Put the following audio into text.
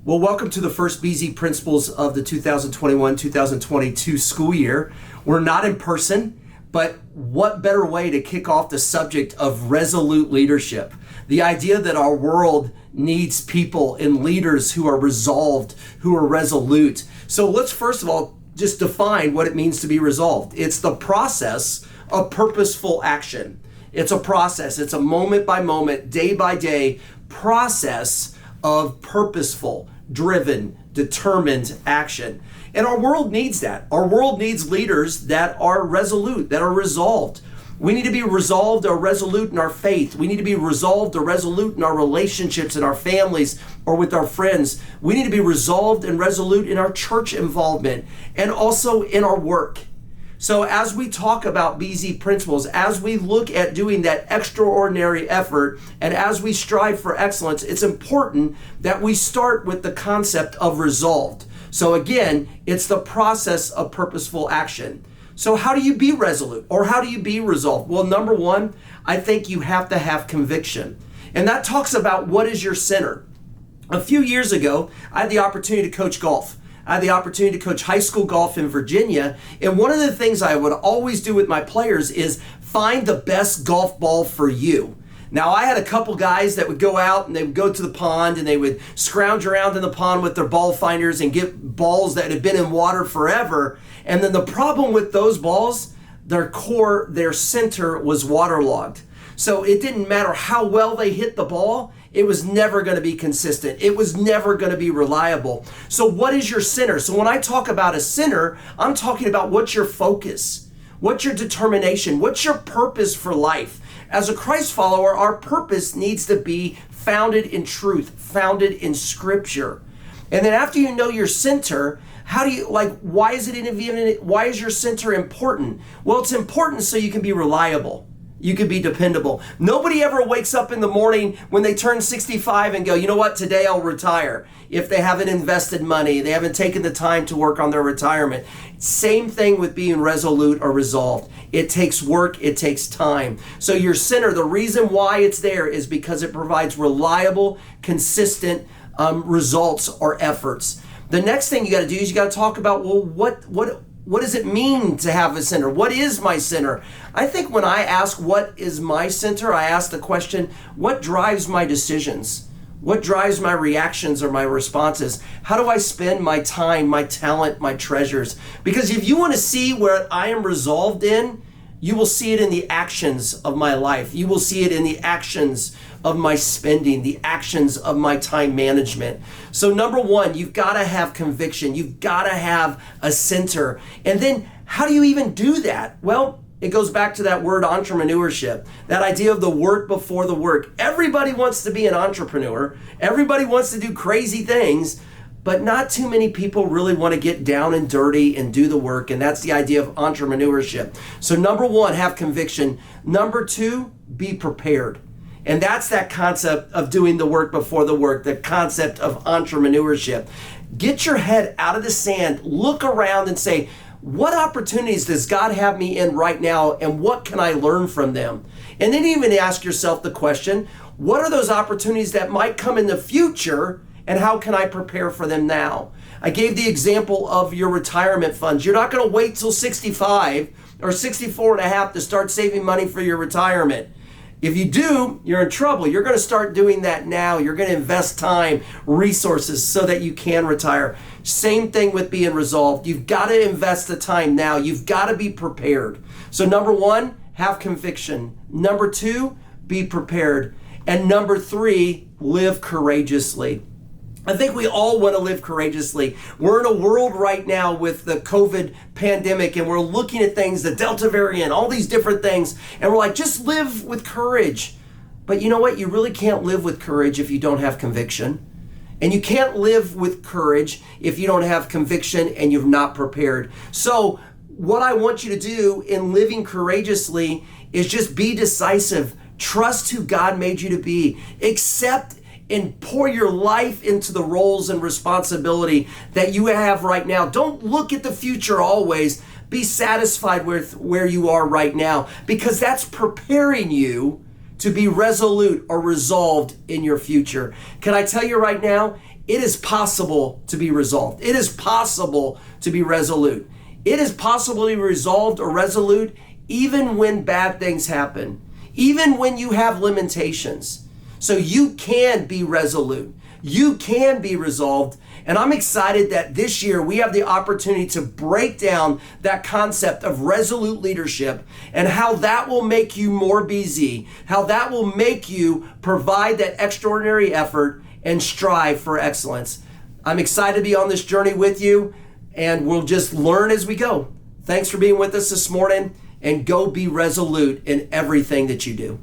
Well, welcome to the first BZ Principles of the 2021-2022 school year. We're not in person, but what better way to kick off the subject of resolute leadership? The idea that our world needs people and leaders who are resolved, who are resolute. So let's first of all just define what it means to be resolved. It's the process of purposeful action. It's a process. It's a moment by moment, day by day process of purposeful, driven, determined action. And our world needs that. Our world needs leaders that are resolute, that are resolved. We need to be resolved or resolute in our faith. We need to be resolved or resolute in our relationships, in our families, or with our friends. We need to be resolved and resolute in our church involvement and also in our work. So as we talk about BZ principles, as we look at doing that extraordinary effort, and as we strive for excellence, it's important that we start with the concept of resolved. So again, it's the process of purposeful action. So how do you be resolute, or how do you be resolved? Well, number one, I think you have to have conviction. And that talks about what is your center. A few years ago, I had the opportunity to coach golf. I had the opportunity to coach high school golf in Virginia. And one of the things I would always do with my players is find the best golf ball for you. Now, I had a couple guys that would go out and they would go to the pond and they would scrounge around in the pond with their ball finders and get balls that had been in water forever. And then the problem with those balls, their core, their center was waterlogged. So it didn't matter how well they hit the ball, it was never going to be consistent. It was never going to be reliable. So what is your center? So when I talk about a center, I'm talking about what's your focus, what's your determination, what's your purpose for life. As a Christ follower, our purpose needs to be founded in truth, founded in Scripture. And then after you know your center, why is your center important? Well, it's important so you can be reliable. You can be dependable. Nobody ever wakes up in the morning when they turn 65 and go, you know what, today I'll retire. If they haven't invested money, they haven't taken the time to work on their retirement. Same thing with being resolute or resolved. It takes work, it takes time. So your center, the reason why it's there is because it provides reliable, consistent results or efforts. The next thing you got to do is you got to talk about, well, what does it mean to have a center? What is my center? I think when I ask what is my center, I ask the question, what drives my decisions? What drives my reactions or my responses? How do I spend my time, my talent, my treasures? Because if you want to see where I am resolved in, you will see it in the actions of my life. You will see it in the actions of my spending, the actions of my time management. So number one, you've got to have conviction. You've got to have a center. And then how do you even do that? Well, it goes back to that word entrepreneurship, that idea of the work before the work. Everybody wants to be an entrepreneur. Everybody wants to do crazy things, but not too many people really want to get down and dirty and do the work. And that's the idea of entrepreneurship. So number one, have conviction. Number two, be prepared. And that's that concept of doing the work before the work, the concept of entrepreneurship. Get your head out of the sand, look around and say, what opportunities does God have me in right now, and what can I learn from them? And then even ask yourself the question, what are those opportunities that might come in the future, and how can I prepare for them now? I gave the example of your retirement funds. You're not going to wait till 65 or 64 and a half to start saving money for your retirement. If you do, you're in trouble. You're going to start doing that now. You're going to invest time, resources so that you can retire. Same thing with being resolved. You've got to invest the time now. You've got to be prepared. So number one, have conviction. Number two, be prepared. And number three, live courageously. I think we all want to live courageously. We're in a world right now with the COVID pandemic, and we're looking at things, the Delta variant, all these different things, and we're like, just live with courage. But you know what? You really can't live with courage if you don't have conviction. And you can't live with courage if you don't have conviction and you're not prepared. So what I want you to do in living courageously is just be decisive. Trust who God made you to be. Accept and pour your life into the roles and responsibility that you have right now. Don't look at the future always. Be satisfied with where you are right now, because that's preparing you to be resolute or resolved in your future. Can I tell you right now, it is possible to be resolved. It is possible to be resolute. It is possible to be resolved or resolute even when bad things happen, even when you have limitations. So you can be resolute. You can be resolved. And I'm excited that this year we have the opportunity to break down that concept of resolute leadership and how that will make you more busy, how that will make you provide that extraordinary effort and strive for excellence. I'm excited to be on this journey with you, and we'll just learn as we go. Thanks for being with us this morning, and go be resolute in everything that you do.